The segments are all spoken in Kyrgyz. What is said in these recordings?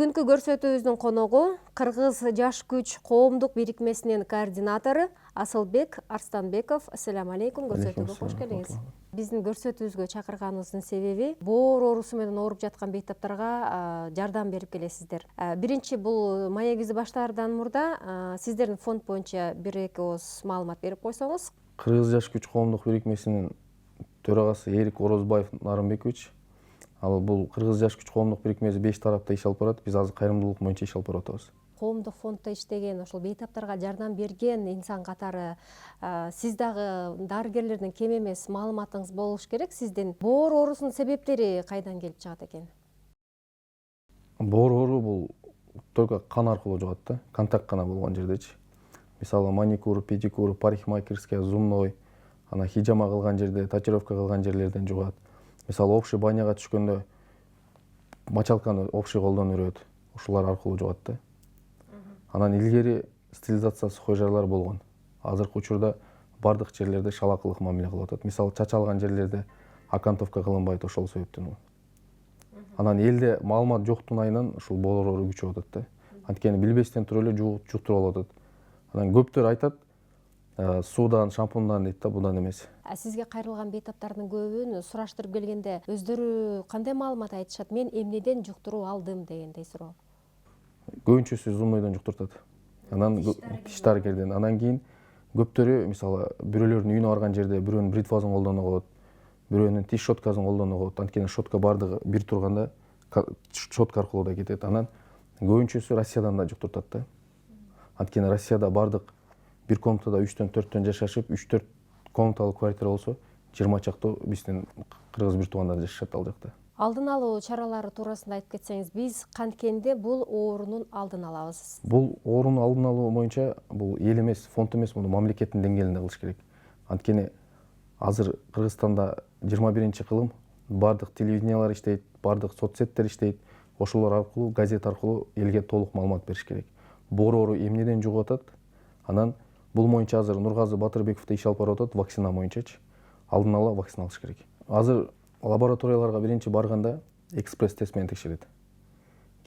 Бүгүнкү көрсөтүүбүздүн коногу Кыргыз жаш күч коомдук бирикмесинин координатору Асылбек Арстанбеков. Ассаламу алейкум, көрсөтүүгө кош келиңиз. Биздин көрсөтүүбүзгө чакырганыбыздын себеби боор оорусу менен ооруп жаткан бейтаптарга жардам берип келесиздер. Биринчи бул маегибизди баштаардан мурда сиздердин фонд боюнча бир эки ооз маалымат берип койсоңуз. Кыргыз жаш күч коомдук бирикмесинин төрагасы Эрик Орозбаев Нарымбекович. Ал бул Кыргыз жаш күч коомдук бирикмеси 5 тарапта иш алып барат. Биз азыр кайрымдуулук боюнча иш алып барып атабыз. Коомдук фонддо иштеген, ошол бейтаптарга жардам берген инсан катары сиз дагы дарыгерлерден кем эмес маалыматыңыз болуш керек. Сиздин боор оорусунун себептери кайдан келип чыгат экен? Боор оору бул только кан аркылуу жугат да, контакт гана болгон жердечи. Мисалы маникюр, педикюр, парикмахерская, зубной, ана хижама кылган жерде, татуировка кылган жерлерден жугат. Мисалы общий баняга түшкөндө мочалканы общий колдон өрөт, ушулар аркылуу жугат да. Анан илгери стерилизация сухой жайлар болгон. Азыркы учурда бардык жерлерде шалакылык мамиле кылып атат. Мисалы чач алган жерлерде окантовка кылынбайт, ошол себептен. Анан элде маалымат жоктун айынан ушул боор оору күчөп атат да. Анткени билбестен туруп эле жуктуруп алып атат. Анан көптөр айтат, суудан, шампундан дейт да, будан эмес. Сизге кайрылган бейтаптардын көбүн сураштырып келгенде өздөрү кандай маалымат айтышат? Мен эмнеден жуктуруу алдым дегендей суроо. Көбүнчөсү зубнойдон жуктуртат. Анан тиш дарыгерден. Анан кийин көптөрү мисалы бирөөлөрдүн үйүнө барган жерде бирөөнүн бритвасын колдоно коет, бирөөнүн тиш щеткасын колдоно коет. Анткени щетка бардыгы бир турганда щетка аркылуу да кетет. Анан көбүнчөсү Россиядан да жуктуртат да. Анткени Россияда бардык бир комнатада 3-төн 4-төн жашашып, 3-4 комнаталык квартира болсо 20 чактуу биздин кыргыз бир туугандар жашашат ал жакта. Алдын алуу чаралары туурасында айтып кетсеңиз, биз канткенде бул оорунун алдын алабыз. Бул оорунун алдын алуу боюнча бул эл эмес, фонд эмес, муну мамлекеттин деңгээлинде кылыш керек. Анткени азыр Кыргызстанда 21-кылым бардык телевидениялар иштейт, бардык соцсеттер иштейт. Ошолор аркылуу, газет аркылуу элге толук маалымат бериш керек. Боор оору эмнеден жугуп атат? Анан бул боюнча азыр Нургазы Батырбеков да иш алып барып атат, вакцина боюнчачы. Алдын ала вакцина алыш керек. Азыр лабораторияларга биринчи барганда экспресс тест менен текшерет.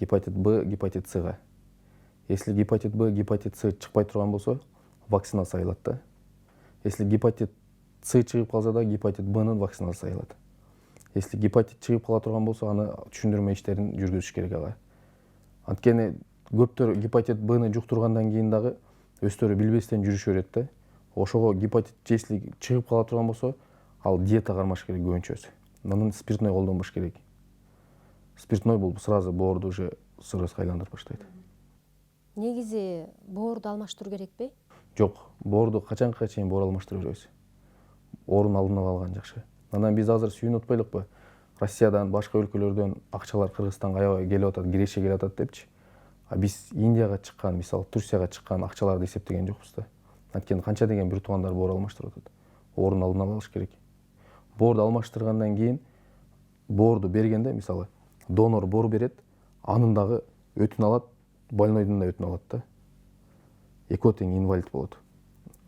Гепатит Б, гепатит Сга. Если гепатит Б, гепатит С чыкпай турган болсо, вакцина сайылат да. Если гепатит С чыгып калса да, гепатит Бнын вакцинасы сайылат. Если гепатит чыгып кала турган болсо, аны түшүндүрмө иштерин жүргүзүш керек ага. Анткени көптөр гепатит Бны жуктургандан кийин дагы өздөрү билбестен жүрүшө берет да. Ошого гепатит если чыгып кала турган болсо, ал диета кармаш керек көбүнчөсү. Анан спиртной колдонбош керек. Спиртной бул сразу боорду уже сырыска айландырып баштайт. Негизи боорду алмаштыруу керекпи? Жок, боорду качанга чейин боор алмаштыра беребиз. Оорун алдын ала алган жакшы. Анан биз азыр сүйүнүп атпайлыкпы? Россиядан, башка өлкөлөрдөн акчалар Кыргызстанга аябай келип атат, киреше келип атат депчи. А биз Индияга чыккан, мисалы Турцияга чыккан акчаларды эсептеген жокпуз да. Анткени канча деген бир туугандар боор алмаштырып атат. Оорун алдын ала алыш керек. Боорду алмаштыргандан кийин боорду бергенде, мисалы донор боор берет, анын дагы өтүн алат, больнойдун да өтүн алат да. Экөө тең инвалид болот.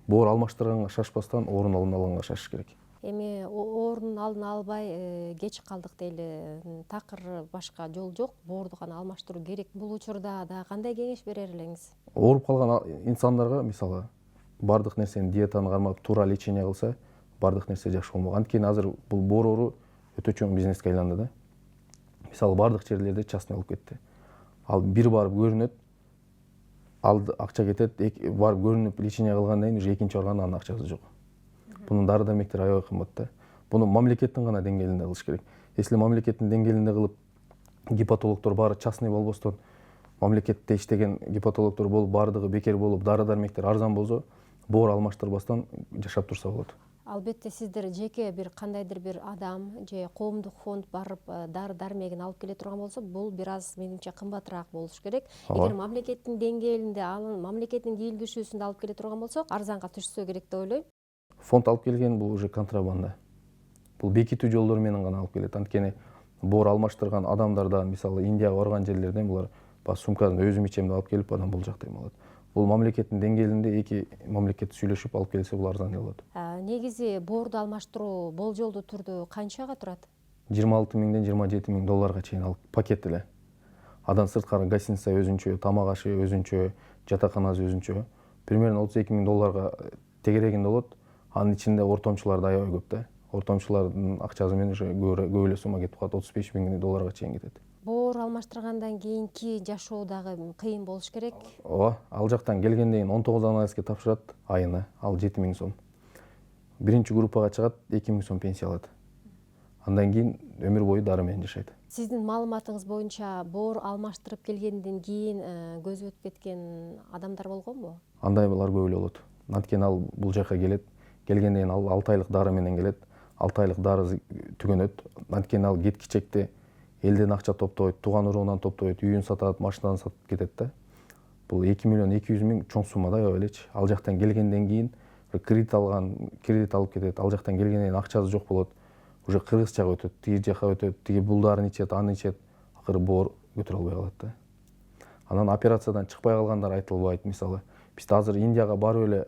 Боор алмаштырганга шашпастан оорун алдын алганга шашыш керек. Эми оорунун алдын албай кеч калдык дейли, такыр башка жол жок, боорду гана алмаштыруу керек. Бул учурда да кандай кеңеш берер элеңиз? Ооруп калган инсандарга мисалы бардык нерсени диетаны кармап туура лечение кылса, бардык нерсе жакшы болмок. Анткени азыр бул боор оору өтө чоң бизнеске айланды да. Мисалы бардык жерлерде частный алып кетти. Ал бир барып көрүнөт, ал акча кетет, барып көрүнүп лечение кылгандан кийин уже экинчи барганда анын акчасы жок. Бунун дары дармектери аябай кымбат да. Буну мамлекеттин гана деңгээлинде кылыш керек. Если мамлекеттин деңгээлинде кылып, гепатологдор баары частный болбостон, мамлекетте иштеген гепатологдор болуп, бардыгы бекер болуп, дары дармектер арзан болсо, боор алмаштырбастан жашап турса болот. Албетте сиздер жеке бир кандайдыр бир адам же коомдук фонд барып дары дармегин алып келе турган болсо, бул бир аз менимче кымбатыраак болуш керек. Эгер мамлекеттин деңгээлинде, анын мамлекеттин кийлдүшүүсүндө алып келе турган болсок, арзанга түшсө керек деп ойлойм. Фонд алып келген бул уже контрабанда. Бул бекитүү жолдору менен гана алып келет. Анткени боор алмаштырган адамдардан, мисалы Индияга барган жерлерден булар сумкадан өзүм ичем деп алып келип, анан бул жакта эме алат. Бул мамлекеттин деңгээлинде эки мамлекет сүйлөшүп алып келсе, бул арзан болот. Негизи боорду алмаштыруу болжолдуу түрдө канчага турат? 26 миңден 27 миң долларга чейин алып пакет эле. Андан сырткары гостиница өзүнчө, тамак ашы өзүнчө, жатаканасы өзүнчө. Примерно 32 000 долларга тегерегинде болот. Анын ичинде ортомчулар да аябай көп да. Ортомчулардын акчасы менен уже көп эле сумма кетип калат, 35 000 долларга чейин кетет. Боор алмаштыргандан кийинки жашоо дагы кыйын болуш керек. Ооба, ал жактан келгенден кийин 19 анализге тапшырат айына, ал 7 000 сом. Биринчи группага чыгат, 2 000 сом пенсия алат. Андан кийин өмүр бою дары менен жашайт. Сиздин маалыматыңыз боюнча боор алмаштырып келгенден кийин көзү өтүп кеткен адамдар болгонбу? Андайлар көп эле болот. Анткени ал бул жака келет, келгенден кийин ал 6 айлык дары менен келет. 6 айлык дары түгөнөт. Анткени ал кеткичекте элден акча топтойт, тууган уруунан топтойт, үйүн сатат, машинасын сатып кетет да. Бул 2 200 000 чоң сумма да аябай элечи. Ал жактан келгенден кийин кредит алып кетет. Ал жактан келгенден кийин акчасы жок болот. Уже кыргыз жака өтөт, тиги жака өтөт, тиги бул дарын ичет, аны ичет, акыры боор көтөрө албай калат да. Анан операциядан чыкпай калгандар айтылбайт. Мисалы, биз азыр Индияга барып эле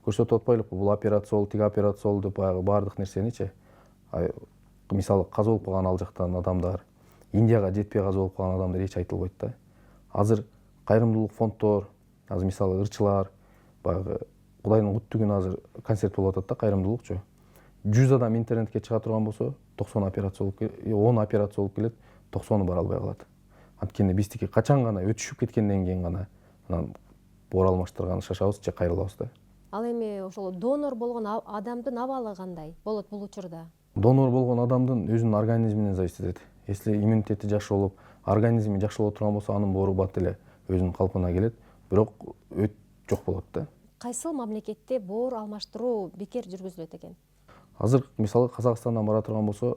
көрсөтүп атпайлыкпы, бул операция болду, тиги операция болду деп баягы баардык нерсеничи. Мисалы, каза болуп калган ал жактан адамдар, Индияга жетпей каза болуп калган адамдар эч айтылбайт да. Азыр кайрымдуулук фонддор, азыр мисалы ырчылар, баягы Кудайдын куттугүнө азыр концерт болуп атат да, кайрымдуулукчу. 100 адам интернетке чыга турган болсо, 90 операция болуп келет, 10 операция болуп келет, 90-ы бара албай калат. Анткени биздики качан гана өтүшүп кеткенден кийин гана анан боор алмаштырган шашабыз же кайрылабыз да. Ал эми ошол донор болгон адамдын абалы кандай болот бул учурда? Донор болгон адамдын өзүнүн организминен зависит этет. Если иммунитети жакшы болуп, организми жакшы боло турган болсо, анын боору бат эле өзүнүн калпына келет, бирок жок болот да. Кайсыл мамлекетте боор алмаштыруу бекер жүргүзүлөт экен? Азыр мисалы Казакстандан бара турган болсо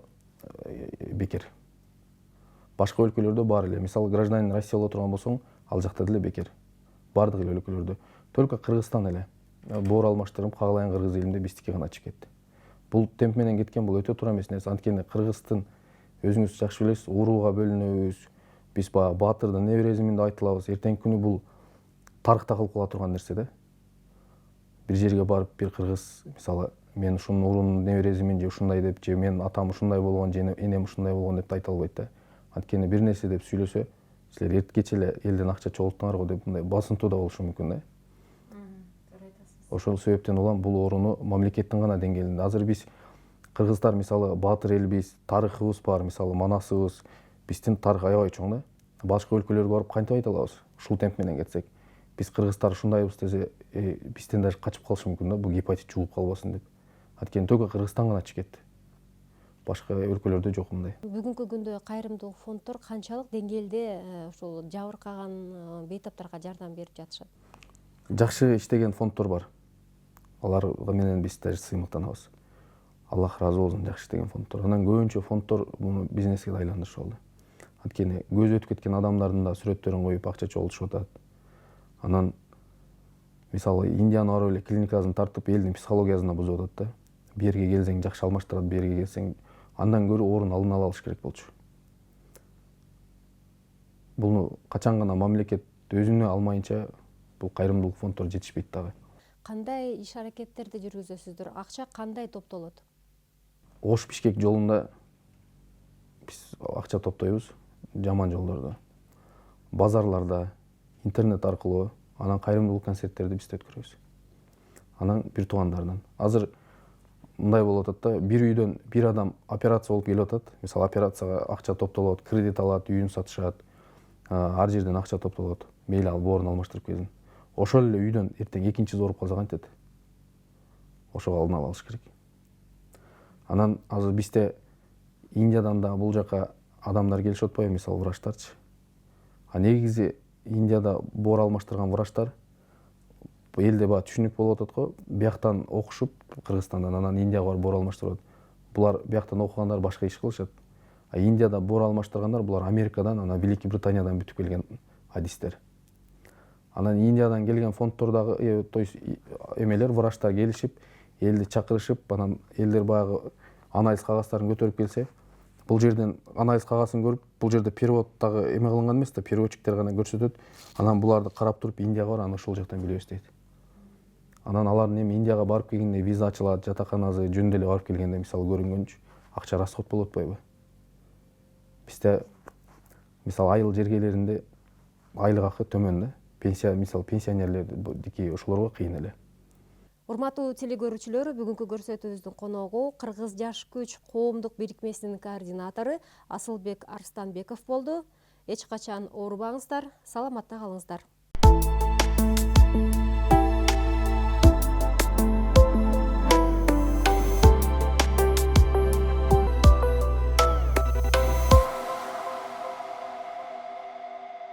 бекер. Башка өлкөлөрдө бар эле. Мисалы гражданин Россия боло турган болсоң, ал жакта деле бекер. Бардык эле өлкөлөрдө. Только Кыргызстан эле боор алмаштырып кагылайын кыргыз элинде биздики гана чыгып кетти. Бул темп менен кеткен, бул өтө туура эмес нерсе. Анткени Кыргыздын өзүңүз жакшы билесиз, урууга бөлүнөбүз. Биз баягы баатырдын небересимин деп айтылабыз. Эртеңки күнү бул тарыхта калып кала турган нерсе да. Бир жерге барып бир кыргыз, мисалы, мен ушунун уруунун небересимин же ушундай деп, же менин атам ушундай болгон, же энем ушундай болгон деп айта албайт да. Анткени бир нерсе деп сүйлөсө, силер эрткече эле элден акча чогулттуңар го деп мындай басынтуу да болушу мүмкүн да. Ошол себептен улам бул орууну мамлекеттин гана деңгээлинде. Азыр биз кыргыздар мисалы баатыр элбиз, тарыхыбыз бар, мисалы манасыбыз, биздин тарых аябай чоң да. Башка өлкөлөргө барып кантип айта алабыз? Ушул темп менен кетсек, биз кыргыздар ушундайбыз десе, бизден даже качып калышы мүмкүн да, бул гепатит жугуп калбасын деп. Анткени только Кыргызстан гана чыгып кетти. Башка өлкөлөрдө жок мындай. Бүгүнкү күндө кайрымдуулук фонддор канчалык деңгээлде ушул жабыркаган бейтаптарга жардам берип жатышат? Жакшы иштеген фонддор бар. Алар менен биз даже сыймыктанабыз. Аллах ыраазы болсун, жакшы иштеген фонддор. Анан көбүнчө фонддор муну бизнеске да айландырышып алды. Анткени көзү өтүп кеткен адамдардын да сүрөттөрүн коюп акча чогултушуп атат. Анан мисалы Индияны барып эле клиникасын тартып, элдин психологиясына бузуп атат да. Бу жерге келсең жакшы алмаштырат, бу жерге келсең андан көрө орун алдын ала алыш керек болчу. Буну качан гана мамлекет өзүнө алмайынча бул кайрымдуулук фонддор жетишпейт дагы. Кандай иш аракеттерди жүргүзөсүздөр? Акча кандай топтолот? Ош-Бишкек жолунда биз акча топтойбуз, жаман жолдордо. Базарларда, интернет аркылуу, анан кайрымдуулук концерттерди биз өткөрөбүз. Анан бир туугандардан. Азыр мындай болуп атат да, бир үйдөн бир адам операция болуп келип атат. Мисалы операцияга акча топтолот, кредит алат, үйүн сатышат. Ар жерден акча топтолот. Мейли ал боорун алмаштырып келсин. Ошол эле үйдөн эртең экинчиси ооруп калса кантет? Ошого алдын ала алыш керек. Анан азыр бизде Индиядан да бул жака адамдар келишип атпайбы, мисалы врачтарчы. Негизи Индияда боор алмаштырган врачтар элде баягы түшүнүк болуп атат го, бияктан окушуп Кыргызстандан, анан Индияга барып боор алмаштырып. Булар бияктан окугандар башка иш кылышат. Индияда боор алмаштыргандар булар Америкадан, анан Великий Британиядан бүтүп келген адистер. Анан Индиядан келген фонддордагы, то есть эмелер, врачтар келишип, элди чакырышып, анан элдер баягы анализ кагаздарын көтөрүп келсе, бул жерден анализ кагасын көрүп, бул жерде переводтагы эме кылынган эмес да, переводчиктер гана көрсөтөт. Анан буларды карап туруп Индияга бар, аны ошол жактан билебиз дейт. Анан алардын эми Индияга барып келгенде виза ачылат, жатаканасы жөнүндө эле барып келгенде мисалы көрүнгөнчү акча расход болуп атпайбы? Бизде мисалы айыл жергелеринде айлык акы төмөн да. Пенсия, мисалы пенсионерлердики ошолорго кыйын эле. Урматтуу телекөрүүчүлөр, бүгүнкү көрсөтүүбүздүн коногу Кыргыз жаш күч коомдук бирикмесинин координатору Асылбек Арстанбеков болду. Эч качан оорубаңыздар, саламатта калыңыздар.